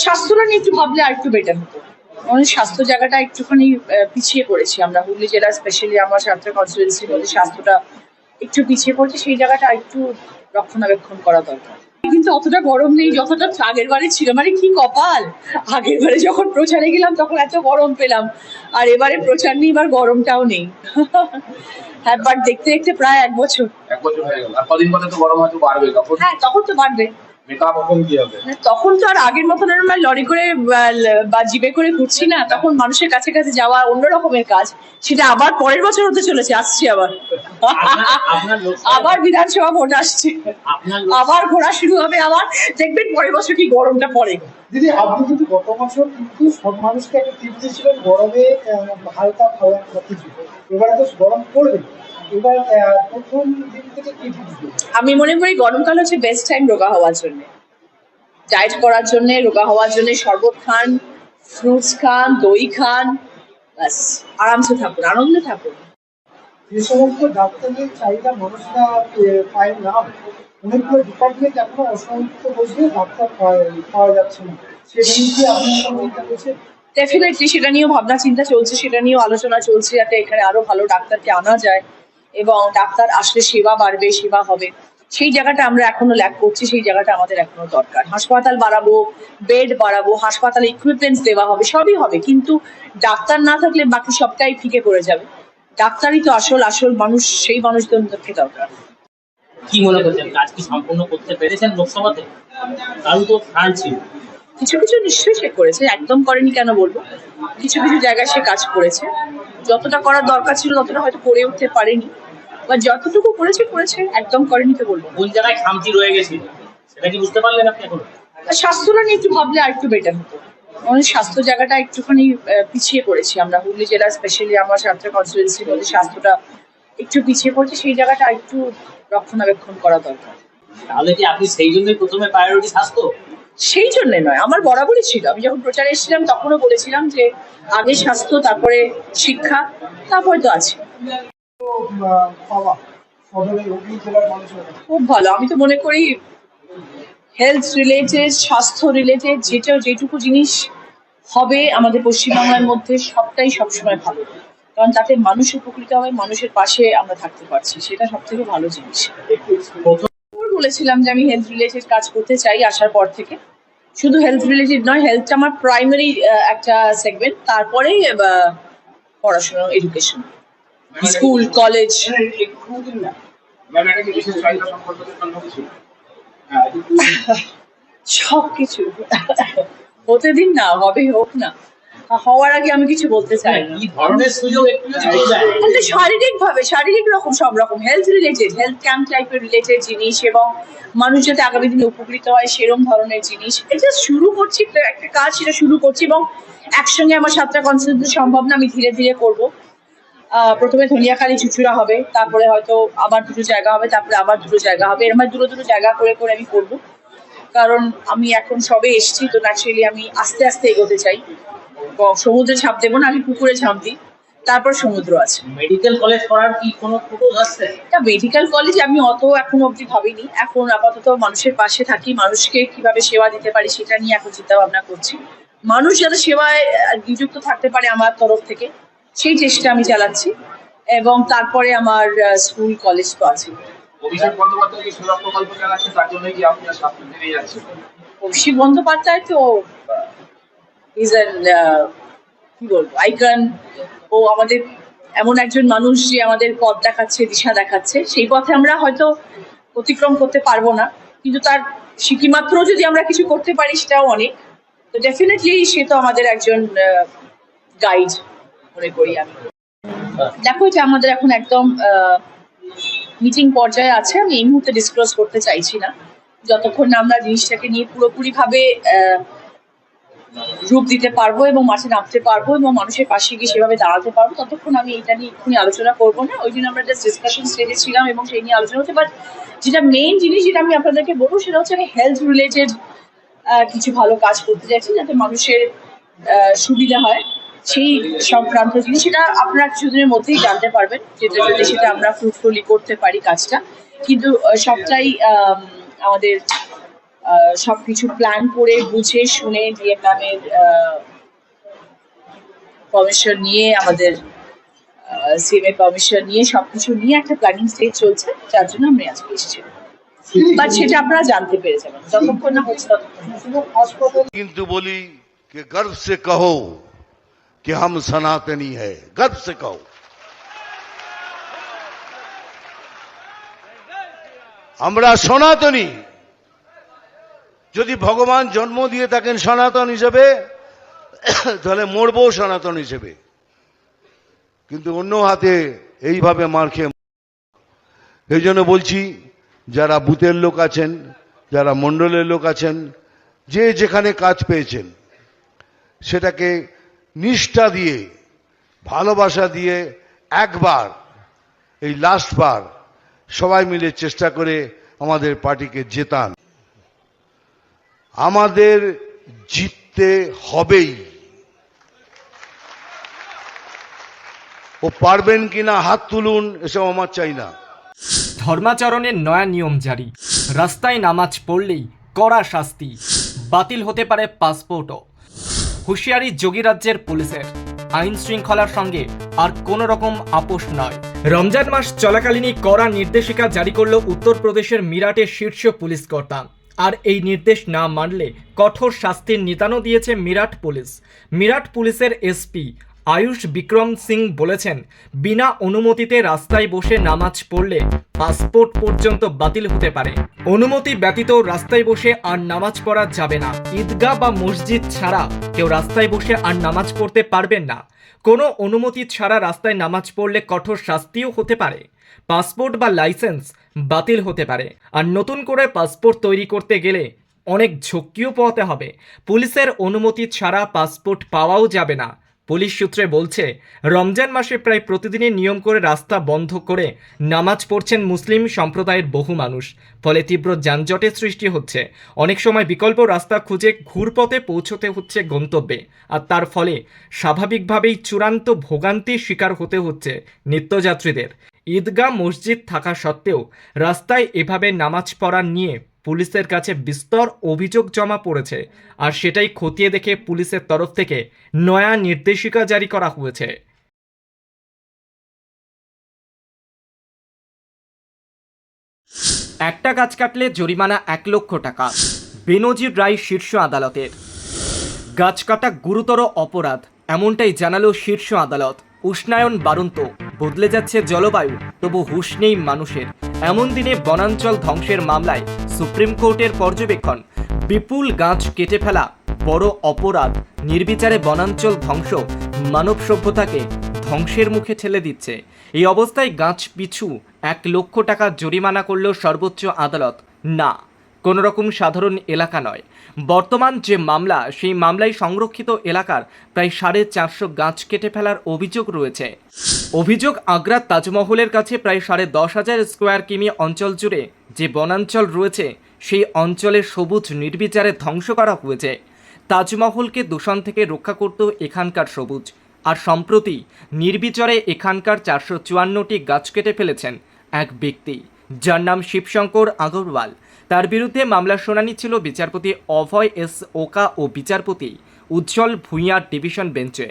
স্বাস্থ্যটা নিয়ে একটু ভাবলে আর একটু বেটার হতো। আমাদের স্বাস্থ্য জায়গাটা একটুখানি পিছিয়ে পড়েছি আমরা। হুগলি জেলা স্পেশালি আমার সাতটা কনস্টিটিউয়েন্সির মধ্যে স্বাস্থ্যটা একটু পিছিয়ে পড়ছে, সেই জায়গাটা একটু রক্ষণাবেক্ষণ করা দরকার। কিন্তু অতটা গরম নেই যতটা আগের বারে ছিল। মানে কি কপাল, আগের বারে যখন প্রচারে গেলাম তখন এত গরম পেলাম, আর এবারে প্রচার নেই, এবার গরমটাও নেই। হ্যাঁ, বাট দেখতে দেখতে প্রায় এক বছর হয়ে গেল। আর কদিন পরে তো গরম হয়তো বাড়বে, তখন হ্যাঁ তখন তো বাড়বে। মেকআপ কখন কি হবে? তখন তো আর আগের মতন আমরা লরি করে বা জিপে করে ঘুরছি না, তখন মানুষের কাছে কাছে যাওয়া অন্য রকমের কাজ। সেটা আবার পরের বছর হতে চলেছে, আসছে আবার। আবার বিধানসভা ভোট আসছে, আবার ঘোরা শুরু হবে, আবার দেখবেন পরের বছর কি গরমটা পড়ে। দিদি, আপনি কিন্তু গত বছর কিন্তু সব মানুষকে একটা টিপ দিয়েছিলেন গরমে হালকা খাওয়া কিছু, এবারে তো গরম পড়বে, এবার প্রথম দিন থেকে কি টিপ দিবেন? আমি মনে করি গরমকাল হচ্ছে বেস্ট টাইম রোগা হওয়ার জন্য, ডায়েট করার জন্য, রোগা হওয়ার জন্য। শরবত খান, ফ্রুটস খান, দই খান, ব্যাস আরামসে থাকুন, আনন্দে থাকুন। যে সমস্ত ডাক্তারের চাহিদা মানুষরা পায় না, অনেকগুলো ডিপার্টমেন্ট এখনো অসংখ্য বসে ডাক্তার পাওয়া যাচ্ছে না, সেটা নিয়ে আপনার সঙ্গে এটা বলছে। ডেফিনেটলি সেটা নিয়েও ভাবনা চিন্তা চলছে, সেটা নিয়েও আলোচনা চলছে, যাতে এখানে আরো ভালো ডাক্তারকে আনা যায় এবং ডাক্তার আসলে সেবা বাড়বে, সেবা হবে। সেই জায়গাটা আমরা এখনো ল্যাক করছি, সেই জায়গাটা আমাদের এখনো দরকার। হাসপাতাল বাড়াবো, বেড বাড়াবো, হাসপাতালে ইকুইপমেন্টস দেওয়া হবে, সবই হবে, কিন্তু ডাক্তার না থাকলে বাকি সবটাই ফিকে পড়ে যাবে। ডাক্তারই তো আসল মানুষ, সেই মানুষদেরকে দরকার। কি মনে করছেন, কাজ কি সম্পূর্ণ করতে পেরেছেন লোকসভাতে? কারণ তো ফান্ড ছিল। কিছু কিছু নিশ্চয়ই সে করেছে, একদম করেনি কেন বলবো। কিছু কিছু জায়গায় সে কাজ করেছে, যতটা করার দরকার ছিল ততটা হয়তো করে উঠতে পারেনি, বা যতটুকু করেছে করেছে, একদম করেনি তো বলবো। কোন জায়গায় খামতি রয়ে গেছিল সেটা কি বুঝতে পারলেন আপনি এখন? স্বাস্থ্যটা নিয়ে একটু ভাবলে আর একটু বেটার হতো। আমাদের স্বাস্থ্য জায়গাটা একটুখানি পিছিয়ে পড়েছি আমরা। হুগলি জেলা স্পেশালি আমার সাতটা কনস্টিটিউয়েন্সির মধ্যে স্বাস্থ্যটা একটু পিছিয়ে পড়ছে, সেই জায়গাটা একটু রক্ষণাবেক্ষণ করা দরকার। তাহলে কি আপনি সেই জন্যই প্রথমে প্রায়োরিটি স্বাস্থ্য? সেই জন্য নয়, আমার বরাবরই ছিল। আমি যখন প্রচারে এসেছিলাম তখনও বলেছিলাম যে আগে স্বাস্থ্য, তারপরে শিক্ষা, তারপরে তো আছে। পাওয়া সদরে হুগলি জেলার মানুষের খুব ভালো। আমি তো মনে করি হেলথ রিলেটেড, স্বাস্থ্য রিলেটেড যেটুকু জিনিস হবে আমাদের পশ্চিমবাংলার মধ্যে, সবটাই সবসময় ভালো, কারণ তাতে মানুষ উপকৃত হবে, মানুষের পাশে আমরা থাকতে পারছি, সেটা সব থেকে ভালো জিনিস। বলেছিলাম যে আমি হেলথ রিলেটেড কাজ করতে চাই আসার পর থেকে। শুধু হেলথ রিলেটেড নয়, হেলথটা আমার প্রাইমারি একটা সেগমেন্ট, তারপরেই পড়াশোনা, এডুকেশন, স্কুল, কলেজ, সবকিছু। হতে দিন না, হবে, হোক না। হওয়ার আগে আমি কিছু বলতে চাই না। কি ধরনের সুযোগ একটু যদি বোঝায়? শারীরিক রকম, সব রকম হেলথ রিলেটেড, হেলথ ক্যাম্প টাইপের রিলেটেড জিনিস, এবং মানুষ যাতে আগামী দিনে উপকৃত হয় সেরকম ধরনের জিনিস। এটা শুরু করছি, একটা কাজ সেটা শুরু করছি, এবং একসঙ্গে আমার 7টা কনস্টিটিউয়েন্সি সম্ভব না, আমি ধীরে ধীরে করবো। প্রথমে ধনিয়াখালী, চুচুড়া হবে, তারপরে হয়তো আবার দুটো জায়গা হবে, তারপরে আবার দুটো জায়গা হবে, এরকম দুটো জায়গা করে করে আমি করবো। কারণ আমি এখন সবে এসছি, তো ন্যাচারালি আমি আস্তে আস্তে এগোতে চাই। সমুদ্রে ঝাঁপ দেবো না, আমি পুকুরে ঝাঁপ দিই, তারপর সমুদ্র আছে। মেডিকেল কলেজ করার কি কোনো প্রপোজ আছে? মেডিকেল কলেজ আমি অত এখনো অব্দি ভাবিনি। এখন আপাতত মানুষের পাশে থাকি, মানুষকে কিভাবে সেবা দিতে পারি সেটা নিয়ে এখন চিন্তা ভাবনা করছি। মানুষ যাতে সেবায় নিযুক্ত থাকতে পারে আমার তরফ থেকে, সেই চেষ্টা আমি চালাচ্ছি। এবং তারপরে আমার স্কুল, কলেজ তো আছে। অভিষেক বন্দ্যোপাধ্যায় কি সুলভ প্রকল্প চালাচ্ছে, তার জন্য কি আপনি স্বাস্থ্য ফিরে যাচ্ছেন? অভিষেক বন্দ্যোপাধ্যায় তো ইজ অ্যান, কি বলবো, আইকন। ও আমাদের এমন একজন মানুষ যে আমাদের পথ দেখাচ্ছে, দিশা দেখাচ্ছে। সেই পথে আমরা হয়তো অতিক্রম করতে পারবো না, কিন্তু তার সিকিমাত্র যদি আমরা কিছু করতে পারি সেটাও অনেক। তো ডেফিনেটলি সে তো আমাদের একজন গাইড মনে করি আমি। দেখো, এটা আমাদের এখন একদম মিটিং পর্যায়ে আছে, আমি এই মুহূর্তে ডিসক্লোজ করতে চাইছি না। যতক্ষণ না আমরা জিনিসটাকে নিয়ে পুরোপুরি ভাবে রূপ দিতে পারবো এবং মাঠে নামতে পারবো এবং মানুষের পাশে গিয়ে সেভাবে দাঁড়াতে পারবো, ততক্ষণ আমি এটা নিয়ে এক্ষুনি আলোচনা করবো না। ওই দিন আমরা জাস্ট ডিসকাশন স্টেজে ছিলাম এবং সেই নিয়ে আলোচনা হচ্ছে। বাট যেটা মেইন জিনিস, যেটা আমি আপনাদেরকে বলবো, সেটা হচ্ছে আমি হেলথ রিলেটেড কিছু ভালো কাজ করতে চাইছি, যাতে মানুষের সুবিধা হয়, সেই সংক্রান্ত জিনিস। সেটা আপনারা কিছুদিনের মধ্যেই জানতে পারবেন, যেটা যদি সেটা আমরা ফ্রুটফুলি করতে পারি কাজটা। কিন্তু সবটাই আমাদের সবকিছু প্ল্যান করে বুঝে শুনে ভিয়েতনামের পারমিশন নিয়ে, আমাদের সিএমএ পারমিশন নিয়ে, সবকিছু নিয়ে একটা প্ল্যানিং স্টেজ চলছে, যার জন্য আমরা আজকে এসেছি। বাট সেটা আপনারা জানতে পেরে যাবেন, যতক্ষণ না হচ্ছে ততক্ষণ। হাসপাতাল किंतु बोली कि गर्व से कहो कि हम सनातनी है, गर्व से कहो। আমরা সনাতনী। যদি ভগবান জন্ম দিয়ে থাকেন সনাতন হিসেবে, তাহলে মরবো সনাতন হিসেবে। কিন্তু অন্য হাতে এইভাবে মার খেয়ে, এই জন্য বলছি, যারা বুথের লোক আছেন, যারা মণ্ডলের লোক আছেন, যে যেখানে কাজ পেয়েছেন সেটাকে নিষ্ঠা দিয়ে, ভালোবাসা দিয়ে একবার, এই লাস্ট বার সবাই মিলে চেষ্টা করে আমাদের পার্টিকে জেতান। আমাদের জিততে হবেই। ও পারবেন কিনা হাত তুলুন, এসব আমার চাই না। ধর্মাচরণের নয়া নিয়ম জারি, রাস্তায় নামাজ পড়লেই কড়া শাস্তি, বাতিল হতে পারে পাসপোর্টও। হুঁশিয়ারি যোগীরাজ্যের পুলিশের, আইন শৃঙ্খলার সঙ্গে আর কোনো রকম আপোষ নয়। রমজান মাস চলাকালীনই কড়া নির্দেশিকা জারি করল উত্তরপ্রদেশের মিরাটের শীর্ষ পুলিশ কর্তা। আর এই নির্দেশ না মানলে কঠোর শাস্তির নিদানও দিয়েছে মিরাট পুলিশ। মিরাট পুলিশের এসপি আয়ুষ বিক্রম সিং বলেছেন, বিনা অনুমতিতে রাস্তায় বসে নামাজ পড়লে পাসপোর্ট পর্যন্ত বাতিল হতে পারে। অনুমতি ব্যতীত রাস্তায় বসে আর নামাজ পড়া যাবে না। ঈদগাহ বা মসজিদ ছাড়া কেউ রাস্তায় বসে আর নামাজ পড়তে পারবেন না। কোনো অনুমতি ছাড়া রাস্তায় নামাজ পড়লে কঠোর শাস্তিও হতে পারে। পাসপোর্ট বা লাইসেন্স বাতিল হতে পারে। আর নতুন করে পাসপোর্ট তৈরি করতে গেলে অনেক ঝক্কিও পোহাতে হবে। পুলিশের অনুমতি ছাড়া পাসপোর্ট পাওয়াও যাবে না। পুলিশ সূত্রে বলছে, রমজান মাসে প্রায় প্রতিদিনই নিয়ম করে রাস্তা বন্ধ করে নামাজ পড়ছেন মুসলিম সম্প্রদায়ের বহু মানুষ। ফলে তীব্র যানজটের সৃষ্টি হচ্ছে। অনেক সময় বিকল্প রাস্তা খুঁজে ঘুরপথে পৌঁছতে হচ্ছে গন্তব্যে। আর তার ফলে স্বাভাবিকভাবেই চূড়ান্ত ভোগান্তির শিকার হতে হচ্ছে নিত্যযাত্রীদের। ঈদগাহ মসজিদ থাকা সত্ত্বেও রাস্তায় এভাবে নামাজ পড়া নিয়ে পুলিশের কাছে বিস্তর অভিযোগ জমা পড়েছে। আর সেটাই খতিয়ে দেখে পুলিশের তরফ থেকে নয়া নির্দেশিকা জারি করা হয়েছে। একটা গাছ কাটলে জরিমানা 1 লক্ষ টাকা, বেনজির রায় শীর্ষ আদালতের। গাছ কাটা গুরুতর অপরাধ, এমনটাই জানালো শীর্ষ আদালত। উষ্ণায়ন বাড়ন্ত, বদলে যাচ্ছে জলবায়ু, তবু হুঁশ নেই মানুষের। এমন দিনে বনাঞ্চল ধ্বংসের মামলায় সুপ্রিম কোর্টের পর্যবেক্ষণ। বিপুল গাছ কেটে ফেলা বড় অপরাধ। নির্বিচারে বনাঞ্চল ধ্বংস মানব সভ্যতাকে ধ্বংসের মুখে ঠেলে দিচ্ছে। এই অবস্থায় গাছ পিছু 1 লক্ষ টাকা জরিমানা করল সর্বোচ্চ আদালত। না, কোনো রকম সাধারণ এলাকা নয়। বর্তমান যে মামলা, সেই মামলায় সংরক্ষিত এলাকার প্রায় 450 গাছ কেটে ফেলার অভিযোগ রয়েছে। অভিযোগ, আগ্রার তাজমহলের কাছে প্রায় 10,500 স্কোয়ার কিমি অঞ্চল জুড়ে যে বনাঞ্চল রয়েছে, সেই অঞ্চলের সবুজ নির্বিচারে ধ্বংস করা হয়েছে। তাজমহলকে দূষণ থেকে রক্ষা করত এখানকার সবুজ। আর সম্প্রতি নির্বিচারে এখানকার 454টি গাছ কেটে ফেলেছেন এক ব্যক্তি, যার নাম শিবশঙ্কর আগরওয়াল। তার বিরুদ্ধে মামলার শুনানি ছিল বিচারপতি অভয় এস ওকা ও বিচারপতি উজ্জ্বল ভূঁইয়ার ডিভিশন বেঞ্চে।